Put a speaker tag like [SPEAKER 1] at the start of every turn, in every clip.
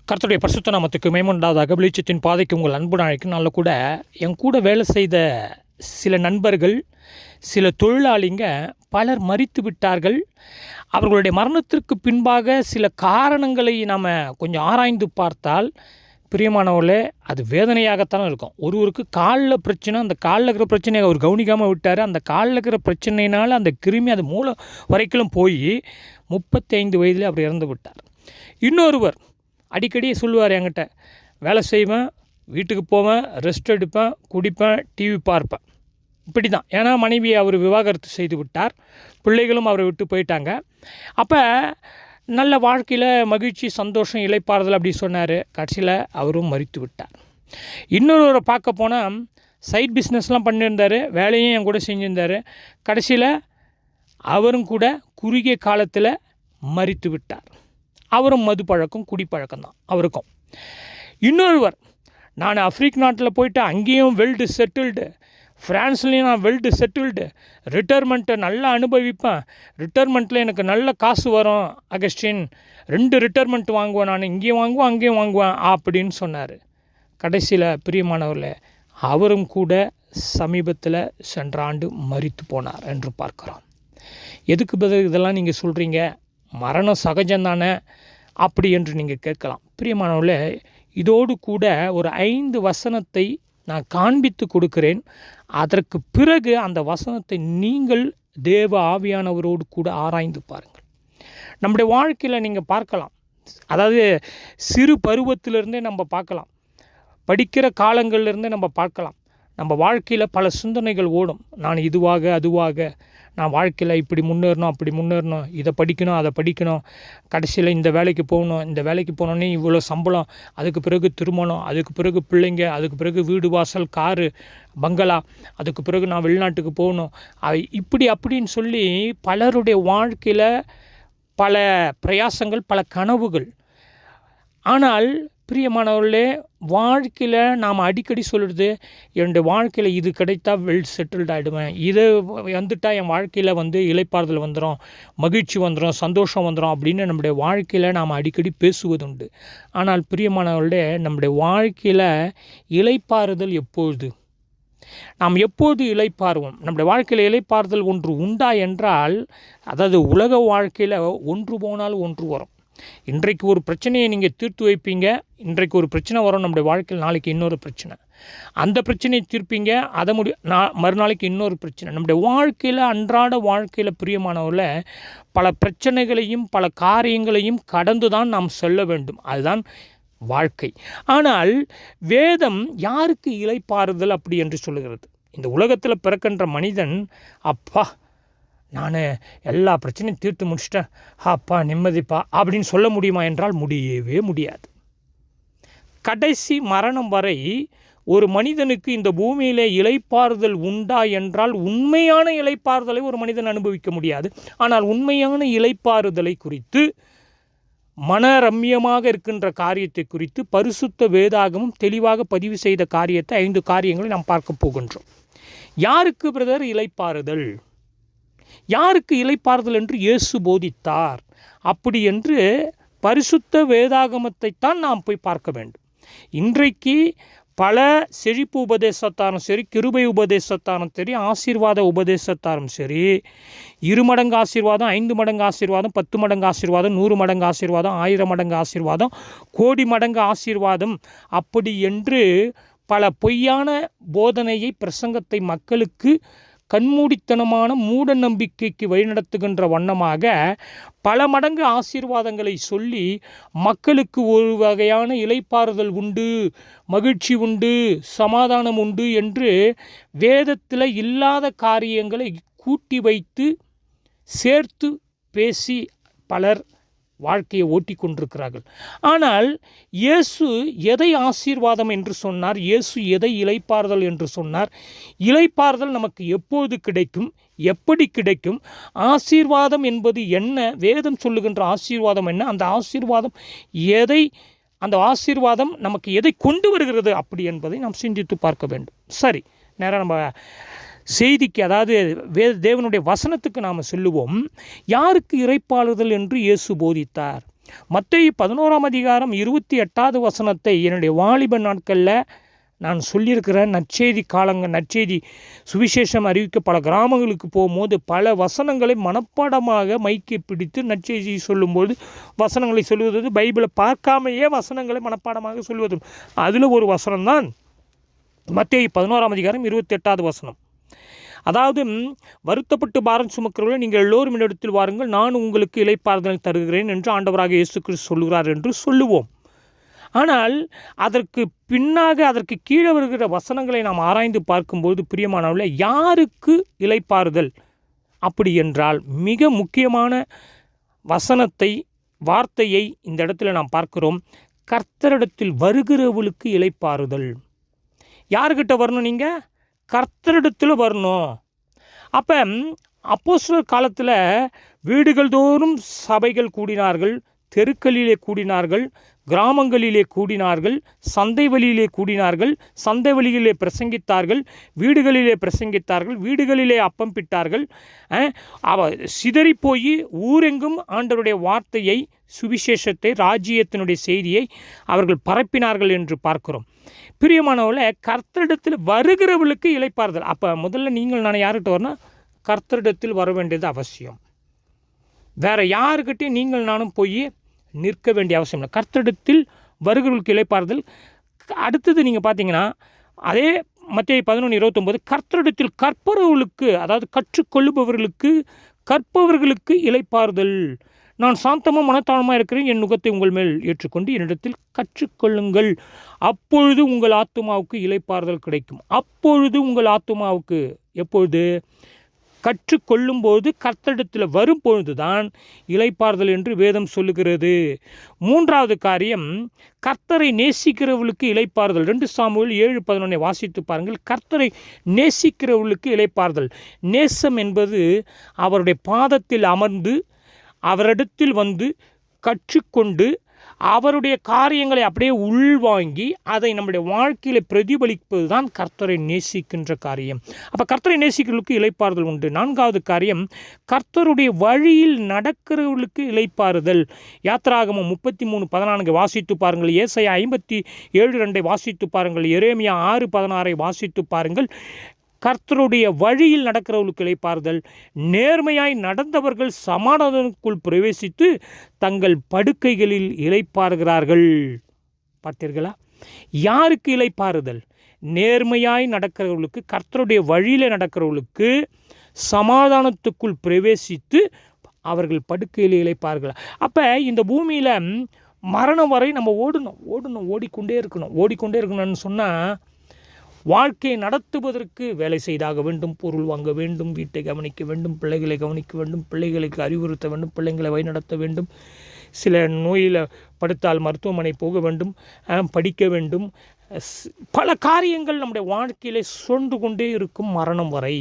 [SPEAKER 1] கர்த்தருடைய பரிசுத்த நாமத்துக்கு மேம்புண்டாதாக. வெளிச்சத்தின் பாதைக்கு உங்கள் அன்பு நாளைக்கு நாளில் கூட என் கூட வேலை செய்த சில நண்பர்கள், சில தொழிலாளிங்க பலர் மரித்து விட்டார்கள். அவர்களுடைய மரணத்திற்கு பின்பாக சில காரணங்களை நாம் கொஞ்சம் ஆராய்ந்து பார்த்தால் பிரியமானவர்களே, அது வேதனையாகத்தான் இருக்கும். ஒருவருக்கு காலில் பிரச்சனை, அந்த காலில் இருக்கிற பிரச்சனையை அவர் கவனிக்காமல் விட்டார். அந்த காலில் இருக்கிற பிரச்சனையினால் அந்த கிருமி அது மூளை வரைக்கும் போய் 35 வயதில் அவர் இறந்து விட்டார். இன்னொருவர் அடிக்கடி சொல்லுவார் என்கிட்ட, வேலை செய்வேன், வீட்டுக்கு போவேன், ரெஸ்ட் எடுப்பேன், குடிப்பேன், டிவி பார்ப்பேன், இப்படி தான். ஏன்னா மனைவியை அவர் விவாகரத்து செய்து விட்டார், பிள்ளைகளும் அவரை விட்டு போயிட்டாங்க. அப்போ நல்ல வாழ்க்கையில் மகிழ்ச்சி, சந்தோஷம், இளைப்பாறுதல் அப்படி சொன்னார். கடைசியில் அவரும் மரித்து விட்டார். இன்னொருவரை பார்க்க போனால் சைட் பிஸ்னஸ்லாம் பண்ணியிருந்தார், வேலையும் என் கூட செஞ்சுருந்தார். கடைசியில் அவரும் கூட குறுகிய காலத்தில் மரித்து விட்டார். அவரும் மது பழக்கம், குடிப்பழக்கம் தான் அவருக்கும். இன்னொருவர், நான் ஆப்பிரிக்க நாட்டில் போயிட்டு அங்கேயும் வெல்டு செட்டில்டு, ஃப்ரான்ஸ்லேயும் நான் வெல்டு செட்டில்டு, ரிட்டைர்மெண்ட்டை நல்லா அனுபவிப்பேன், ரிட்டைர்மெண்ட்டில் எனக்கு நல்ல காசு வரும் அகஸ்டின், 2 ரிட்டைர்மெண்ட் வாங்குவேன், நான் இங்கேயும் வாங்குவேன் அங்கேயும் வாங்குவேன் அப்படின்னு சொன்னார். கடைசியில் பிரியமானவர்களே, அவரும் கூட சமீபத்தில் சென்ற ஆண்டு மரித்து போனார் என்று பார்க்குறோம். எதுக்கு பதில் இதெல்லாம் நீங்கள் சொல்கிறீங்க, மரணம் சகஜம்தானே அப்படி என்று நீங்கள் கேட்கலாம். பிரியமானவர்களே, இதோடு கூட ஒரு 5 வசனத்தை நான் காண்பித்து கொடுக்கிறேன். அதற்கு பிறகு அந்த வசனத்தை நீங்கள் தேவ ஆவியானவரோடு கூட ஆராய்ந்து பாருங்கள். நம்முடைய வாழ்க்கையில் நீங்கள் பார்க்கலாம், அதாவது சிறு பருவத்திலிருந்தே நம்ம பார்க்கலாம், படிக்கிற காலங்களிலிருந்தே நம்ம பார்க்கலாம். நம்ம வாழ்க்கையில் பல சிந்தனைகள் ஓடும். நான் இதுவாக அதுவாக, நான் வாழ்க்கையில் இப்படி முன்னேறணும் அப்படி முன்னேறணும், இதை படிக்கணும் அதை படிக்கணும், கடைசியில் இந்த வேலைக்கு போகணும், இந்த வேலைக்கு போனோன்னே இவ்வளோ சம்பளம், அதுக்கு பிறகு திருமணம், அதுக்கு பிறகு பிள்ளைங்க, அதுக்கு பிறகு வீடு வாசல் காரு பங்களா, அதுக்கு பிறகு நான் வெளிநாட்டுக்கு போகணும், இப்படி அப்படின்னு சொல்லி பலருடைய வாழ்க்கையில் பல பிரயாசங்கள், பல கனவுகள். ஆனால் பிரியமானவர்களே, வாழ்க்கையில் நாம் அடிக்கடி சொல்கிறது, என்னுடைய வாழ்க்கையில் இது கிடைத்தா வெல் செட்டில்டு ஆகிடுவேன், இது வந்துட்டால் என் வாழ்க்கையில் இளைப்பாறுதல் வந்துடும், மகிழ்ச்சி வந்துடும், சந்தோஷம் வந்துடும் அப்படின்னு நம்முடைய வாழ்க்கையில் நாம் அடிக்கடி பேசுவதுண்டு. ஆனால் பிரியமானவர்களே, நம்முடைய வாழ்க்கையில் இளைப்பாறுதல் எப்பொழுது, நாம் எப்போது இளைப்பாறுவோம்? நம்முடைய வாழ்க்கையில் இளைப்பாறுதல் ஒன்று உண்டா என்றால், அதாவது உலக வாழ்க்கையில் ஒன்று போனால் ஒன்று வரும். இன்றைக்கு ஒரு பிரச்சனையை நீங்கள் தீர்த்து வைப்பீங்க, இன்றைக்கு ஒரு பிரச்சனை வரும் நம்முடைய வாழ்க்கையில், நாளைக்கு இன்னொரு பிரச்சனை, அந்த பிரச்சனையை தீர்ப்பீங்க, அதை மறுநாளைக்கு இன்னொரு பிரச்சனை. நம்முடைய வாழ்க்கையில், அன்றாட வாழ்க்கையில் பிரியமானவர்கள, பல பிரச்சனைகளையும் பல காரியங்களையும் கடந்து தான் நாம் செல்ல வேண்டும். அதுதான் வாழ்க்கை. ஆனால் வேதம் யாருக்கு இளைப்பாறுதல் அப்படி என்று சொல்லுகிறது? இந்த உலகத்தில் பிறக்கின்ற மனிதன், அப்பா நான் எல்லா பிரச்சனையும் தீர்த்து முடிச்சிட்டேன், அப்பா நிம்மதிப்பா அப்படின்னு சொல்ல முடியுமா என்றால் முடியவே முடியாது. கடைசி மரணம் வரை ஒரு மனிதனுக்கு இந்த பூமியில் இளைப்பாறுதல் உண்டா என்றால், உண்மையான இளைப்பாறுதலை ஒரு மனிதன் அனுபவிக்க முடியாது. ஆனால் உண்மையான இளைப்பாறுதலை குறித்து, மனரம்யமாக இருக்கின்ற காரியத்தை குறித்து பரிசுத்த வேதாகமும் தெளிவாக பதிவு செய்த காரியத்தை 5 காரியங்களை நாம் பார்க்க போகின்றோம். யாருக்கு பிரதர் இளைப்பாறுதல், யாருக்கு இளைப்பாறுதல் என்று இயேசு போதித்தார் அப்படி என்று பரிசுத்த வேதாகமத்தைத்தான் நாம் போய் பார்க்க வேண்டும். இன்றைக்கு பல செழிப்பு உபதேசத்தாரும் சரி, கிருபை உபதேசத்தாரும் சரி, ஆசீர்வாத உபதேசத்தாரும் சரி, 2 மடங்கு ஆசீர்வாதம், 5 மடங்கு ஆசீர்வாதம், 10 மடங்கு ஆசீர்வாதம், 100 மடங்கு ஆசீர்வாதம், 1000 மடங்கு ஆசீர்வாதம், கோடி மடங்கு ஆசீர்வாதம் அப்படி என்று பல பொய்யான போதனையை, பிரசங்கத்தை மக்களுக்கு கண்மூடித்தனமான மூட நம்பிக்கைக்கு வழிநடத்துகின்ற வண்ணமாக பல மடங்கு ஆசீர்வாதங்களை சொல்லி மக்களுக்கு ஒரு வகையான இளைப்பாறுதல் உண்டு, மகிழ்ச்சி உண்டு, சமாதானம் உண்டு என்று வேதத்தில் இல்லாத காரியங்களை கூட்டி வைத்து சேர்த்து பேசி பலர் வாழ்க்கையை ஓட்டி கொண்டிருக்கிறார்கள். ஆனால் இயேசு எதை ஆசீர்வாதம் என்று சொன்னார், இயேசு எதை இளைப்பாறுதல் என்று சொன்னார், இளைப்பாறுதல் நமக்கு எப்போது கிடைக்கும், எப்படி கிடைக்கும், ஆசீர்வாதம் என்பது என்ன, வேதம் சொல்லுகின்ற ஆசீர்வாதம் என்ன, அந்த ஆசீர்வாதம் நமக்கு எதை கொண்டு வருகிறது அப்படி என்பதை நாம் சிந்தித்து பார்க்க வேண்டும். சரி, நேரம் நம்ம செய்திக்கு, அதாவது தேவனுடைய வசனத்துக்கு நாம் சொல்லுவோம். யாருக்கு இளைப்பாறுதல் என்று இயேசு போதித்தார்? மத்தேயு 11:28 வசனத்தை என்னுடைய வாலிப நாட்களில் நான் சொல்லியிருக்கிறேன். நற்செய்தி சுவிசேஷம் அறிவிக்க பல கிராமங்களுக்கு போகும்போது பல வசனங்களை மனப்பாடமாக மைக்கை பிடித்து நற்செய்தி சொல்லும்போது வசனங்களை சொல்லுவது, பைபிளை பார்க்காமையே வசனங்களை மனப்பாடமாக சொல்லுவது. அதில் ஒரு வசனம்தான் மத்தேயு 11:28 வசனம். அதாவது, வருத்தப்பட்டு பாரம் சுமக்கிறவர்கள் நீங்கள் எல்லோரும் என்னிடத்தில் வாருங்கள், நான் உங்களுக்கு இளைப்பாறுதல் தருகிறேன் என்று ஆண்டவராக இயேசு கிறிஸ்து சொல்கிறார் என்று சொல்லுவோம். ஆனால் அதற்கு கீழே வருகிற வசனங்களை நாம் ஆராய்ந்து பார்க்கும்போது பிரியமானவர்களே, யாருக்கு இளைப்பாறுதல் அப்படி என்றால் மிக முக்கியமான வார்த்தையை இந்த இடத்துல நாம் பார்க்கிறோம். கர்த்தரிடத்தில் வருகிறவர்களுக்கு இளைப்பாறுதல். யாருக்கிட்ட வரணும்? நீங்கள் கர்த்தரிடத்தில் வரணும். அப்போ அப்போஸ்தலர் காலத்தில் வீடுகள் தோறும் சபைகள் கூடினார்கள், தெருக்களிலே கூடினார்கள், கிராமங்களிலே கூடினார்கள், சந்தை வழியிலே கூடினார்கள், சந்தை வழியிலே பிரசங்கித்தார்கள், வீடுகளிலே பிரசங்கித்தார்கள், வீடுகளிலே அப்பம் பிட்டார்கள். சிதறி போய் ஊரெங்கும் ஆண்டவருடைய வார்த்தையை, சுவிசேஷத்தை, ராஜ்யத்தினுடைய செய்தியை அவர்கள் பரப்பினார்கள் என்று பார்க்கிறோம். பிரியமானவர்களே, கர்த்தரிடத்தில் வருகிறவர்களுக்கு இளைப்பாறுதல். அப்போ முதல்ல நீங்கள் நான் யார்கிட்ட வரணும்? கர்த்தரிடத்தில் வர வேண்டியது அவசியம். வேறு யாருக்கிட்டையும் நீங்கள் நானும் போய் நிற்க வேண்டிய அவசியம் இல்லை. கர்த்தரிடத்தில் வருகிறவர்களுக்கு இளைப்பாறுதல். அடுத்தது நீங்கள் பார்த்தீங்கன்னா, அதே மத்தேயு 11:29 கர்த்தரிடத்தில் கற்பவர்களுக்கு, அதாவது கற்பவர்களுக்கு இளைப்பாறுதல். நான் சாந்தமும் மனத்தாழ்மாக இருக்கிறேன், என் நுகத்தை உங்கள் மேல் ஏற்றுக்கொண்டு என்னிடத்தில் கற்றுக்கொள்ளுங்கள், அப்பொழுது உங்கள் ஆத்துமாவுக்கு இளைப்பாறுதல் கிடைக்கும். அப்பொழுது உங்கள் ஆத்துமாவுக்கு, எப்பொழுது? கற்றுக்கொள்ளும்போது, கர்த்தரிடத்தில் வரும்பொழுது தான் இளைப்பாறுதல் என்று வேதம் சொல்லுகிறது. மூன்றாவது காரியம், கர்த்தரை நேசிக்கிறவர்களுக்கு இளைப்பாறுதல். 2 சாமுவேல் 7:11 வாசித்து பாருங்கள். கர்த்தரை நேசிக்கிறவர்களுக்கு இளைப்பாறுதல். நேசம் என்பது அவருடைய பாதத்தில் அமர்ந்து அவரிடத்தில் வந்து கற்றுக்கொண்டு அவருடைய காரியங்களை அப்படியே உள்வாங்கி அதை நம்முடைய வாழ்க்கையில் பிரதிபலிப்பது தான் கர்த்தரை நேசிக்கின்ற காரியம். அப்போ கர்த்தரை நேசிக்கிறவர்களுக்கு இளைப்பாறுதல் உண்டு. 4வது காரியம், கர்த்தருடைய வழியில் நடக்கிறவர்களுக்கு இளைப்பாறுதல். யாத்திராகமம் 33:14 வாசித்து பாருங்கள். ஏசாயா 57:2 வாசித்து பாருங்கள். எரேமியா 6:16 வாசித்து பாருங்கள். கர்த்தருடைய வழியில் நடக்கிறவர்களுக்கு இளைப்பாறுதல். நேர்மையாய் நடந்தவர்கள் சமாதானத்துக்குள் பிரவேசித்து தங்கள் படுக்கைகளில் இளைப்பாறுகிறார்கள். பார்த்தீர்களா? யாருக்கு இளைப்பாறுதல்? நேர்மையாய் நடக்கிறவர்களுக்கு, கர்த்தருடைய வழியில் நடக்கிறவர்களுக்கு சமாதானத்துக்குள் பிரவேசித்து அவர்கள் படுக்கையில் இளைப்பாறுகிறார்கள். அப்போ இந்த பூமியில் மரணம் வரை நம்ம ஓடிக்கொண்டே இருக்கணும்னு சொன்னால், வாழ்க்கையை நடத்துவதற்கு வேலை செய்தாக வேண்டும், பொருள் வாங்க வேண்டும், வீட்டை கவனிக்க வேண்டும், பிள்ளைகளை கவனிக்க வேண்டும், பிள்ளைகளுக்கு அறிவுறுத்த வேண்டும், பிள்ளைங்களை வழிநடத்த வேண்டும், சில நோயில் படுத்தால் மருத்துவமனை போக வேண்டும், படிக்க வேண்டும். பல காரியங்கள் நம்முடைய வாழ்க்கையிலே சொந்து கொண்டே இருக்கும் மரணம் வரை.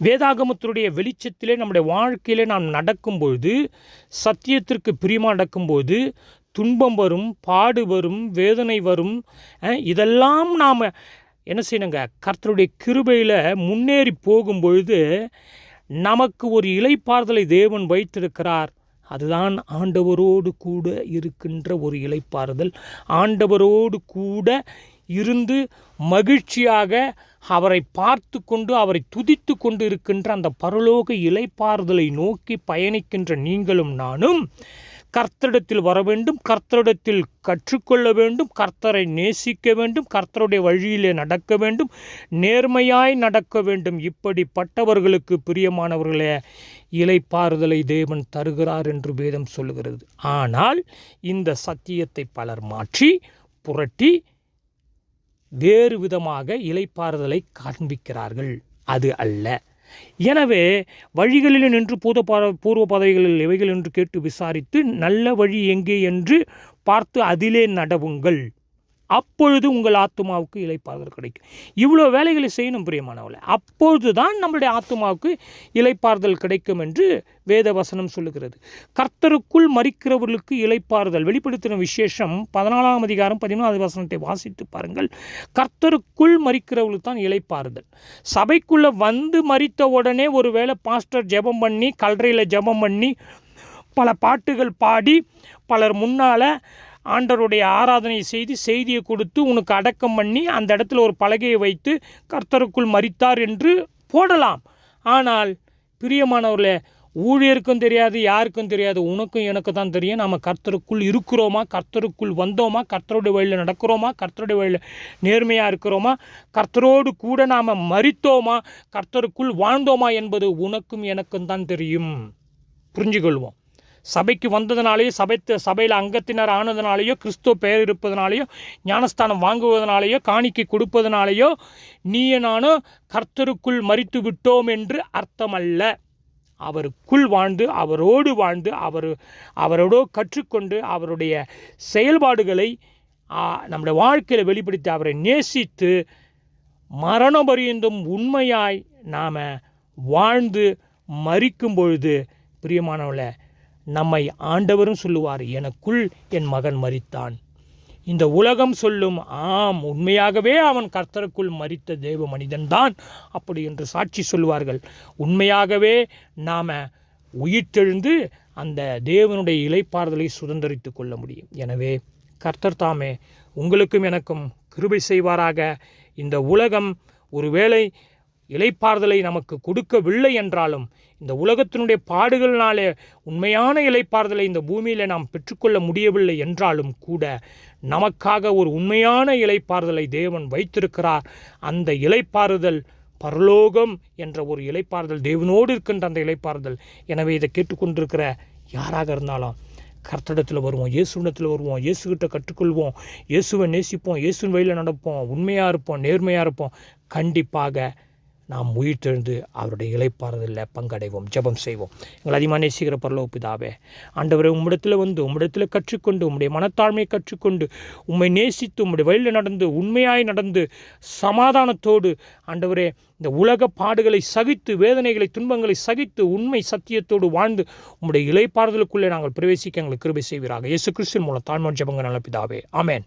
[SPEAKER 1] வேதாகமத்தினுடைய வெளிச்சத்திலே நம்முடைய வாழ்க்கையிலே நாம் நடக்கும்பொழுது, சத்தியத்திற்கு பிரியமாக நடக்கும்போது துன்பம் வரும், பாடு வரும், வேதனை வரும். இதெல்லாம் நாம் என்ன செய்யணுங்க? கர்த்தருடைய கிருபையில் முன்னேறி போகும்பொழுது நமக்கு ஒரு இளைப்பாறுதலை தேவன் வைத்திருக்கிறார். அதுதான் ஆண்டவரோடு கூட இருக்கின்ற ஒரு இளைப்பாறுதல். ஆண்டவரோடு கூட இருந்து மகிழ்ச்சியாக அவரை பார்த்து கொண்டு, அவரை துதித்து கொண்டு இருக்கின்ற அந்த பரலோக இளைப்பாறுதலை நோக்கி பயணிக்கின்ற நீங்களும் நானும் கர்த்தரிடத்தில் வர வேண்டும், கர்த்தரிடத்தில் கற்றுக்கொள்ள வேண்டும், கர்த்தரை நேசிக்க வேண்டும், கர்த்தருடைய வழியிலே நடக்க வேண்டும், நேர்மையாய் நடக்க வேண்டும். இப்படிப்பட்டவர்களுக்கு பிரியமானவர்களே இளைப்பாறுதலை தேவன் தருகிறார் என்று வேதம் சொல்லுகிறது. ஆனால் இந்த சத்தியத்தை பலர் மாற்றி புரட்டி வேறு விதமாக இளைப்பாறுதலை காண்பிக்கிறார்கள். அது அல்ல. எனவே வழிகளில் நின்று பூர்வ பதவிகளில் எவைகள் என்று கேட்டு விசாரித்து நல்ல வழி எங்கே என்று பார்த்து அதிலே நடவுங்கள், அப்பொழுது உங்கள் ஆத்துமாவுக்கு இளைப்பாறுதல் கிடைக்கும். இவ்வளோ வேலைகளை செய்யணும் பிரியமானவர்களே, அப்பொழுது தான் நம்மளுடைய ஆத்துமாவுக்கு இளைப்பாறுதல் கிடைக்கும் என்று வேத வசனம் சொல்லுகிறது. கர்த்தருக்குள் மரிக்கிறவர்களுக்கு இளைப்பாறுதல். வெளிப்படுத்தின விசேஷம் 14ஆம் அதிகாரம் 14வது வசனத்தை வாசித்து பாருங்கள். கர்த்தருக்குள் மரிக்கிறவர்களுக்கு தான் இளைப்பாறுதல். சபைக்குள்ளே வந்து மரித்த உடனே ஒருவேளை பாஸ்டர் ஜெபம் பண்ணி, கல்லறையில் ஜெபம் பண்ணி பல பாட்டுகள் பாடி பலர் முன்னால் ஆண்டவருடைய ஆராதனை செய்து செய்தியை கொடுத்து உனக்கு அடக்கம் பண்ணி அந்த இடத்துல ஒரு பலகையை வைத்து கர்த்தருக்குள் மரித்தார் என்று போடலாம். ஆனால் பிரியமானவர்களே, ஊழியருக்கும் தெரியாது, யாருக்கும் தெரியாது, உனக்கும் எனக்கு தான் தெரியும். நாம் கர்த்தருக்குள் இருக்கிறோமா, கர்த்தருக்குள் வந்தோமா, கர்த்தருடைய வழியில் நடக்கிறோமா, கர்த்தருடைய வழியில் நேர்மையாக இருக்கிறோமா, கர்த்தரோடு கூட நாம் மரித்தோமா, கர்த்தருக்குள் வாழ்ந்தோமா என்பது உனக்கும் எனக்கும் தான் தெரியும். புரிஞ்சுக்கொள்வோம். சபைக்கு வந்ததுனாலேயோ, சபையில் அங்கத்தினர் ஆனதுனாலேயோ, கிறிஸ்துவ பெயர் இருப்பதனாலேயோ, ஞானஸ்தானம் வாங்குவதனாலேயோ, காணிக்கை கொடுப்பதனாலேயோ நீயே நானும் கர்த்தருக்குள் மரித்து விட்டோம் என்று அர்த்தமல்ல. அவருக்குள் வாழ்ந்து, அவரோடு வாழ்ந்து, அவரோடு கற்றுக்கொண்டு, அவருடைய செயல்பாடுகளை நம்முடைய வாழ்க்கையில் வெளிப்படுத்தி, அவரை நேசித்து மரணம் பரியந்தும் உண்மையாய் நாம் வாழ்ந்து மரிக்கும் பொழுது பிரியமானவர்களே, நம்மை ஆண்டவரும் சொல்லுவார், எனக்குள் என் மகன் மரித்தான். இந்த உலகம் சொல்லும், ஆம், உண்மையாகவே அவன் கர்த்தருக்குள் மரித்த தேவ மனிதன்தான் அப்படி என்று சாட்சி சொல்லுவார்கள். உண்மையாகவே நாம் உயிர்த்தெழுந்து அந்த தேவனுடைய இளைப்பாறுதலை சுதந்திரித்து கொள்ள முடியும். எனவே கர்த்தர் தாமே உங்களுக்கும் எனக்கும் கிருபை செய்வாராக. இந்த உலகம் ஒருவேளை இளைப்பாறுதலை நமக்கு கொடுக்கவில்லை என்றாலும், இந்த உலகத்தினுடைய பாடுகளினாலே உண்மையான இளைப்பாறுதலை இந்த பூமியில் நாம் பெற்றுக்கொள்ள முடியவில்லை என்றாலும் கூட, நமக்காக ஒரு உண்மையான இளைப்பாறுதலை தேவன் வைத்திருக்கிறார். அந்த இளைப்பாறுதல் பரலோகம் என்ற ஒரு இளைப்பாறுதல், தேவனோடு இருக்கின்ற அந்த இளைப்பாறுதல். எனவே இதை கேட்டுக்கொண்டிருக்கிற யாராக இருந்தாலும் கர்த்தரிடத்தில் வருவோம், இயேசுவிடத்தில் வருவோம், இயேசுகிட்ட கற்றுக்கொள்வோம், இயேசுவை நேசிப்போம், இயேசுவின் வழியில் நடப்போம், உண்மையாக இருப்போம், நேர்மையாக இருப்போம். கண்டிப்பாக நாம் உயிர்த்தெழுந்து அவருடைய இளைப்பாறுதலில் பங்கடைவோம். ஜெபம் செய்வோம். எங்கள் அதிகமாக நேசிக்கிற பரலோக பிதாவே, ஆண்டவரை உம்மிடத்தில் வந்து உம்மிடத்தில் கற்றுக்கொண்டு, உம்முடைய மனத்தாழ்மையை கற்றுக்கொண்டு, உம்மை நேசித்து உம்முடைய வழியில் நடந்து உண்மையாய் நடந்து சமாதானத்தோடு ஆண்டவரே இந்த உலக பாடுகளை சகித்து, வேதனைகளை துன்பங்களை சகித்து உண்மை சத்தியத்தோடு வாழ்ந்து உம்முடைய இளைப்பாறுதலுக்குள்ளே நாங்கள் பிரவேசிக்க எங்களுக்கு கிருபை செய்வீராக. இயேசு கிறிஸ்துவின் மூலம் தாழ்மையான ஜெபங்கள் நல்ல பிதாவே. ஆமென்.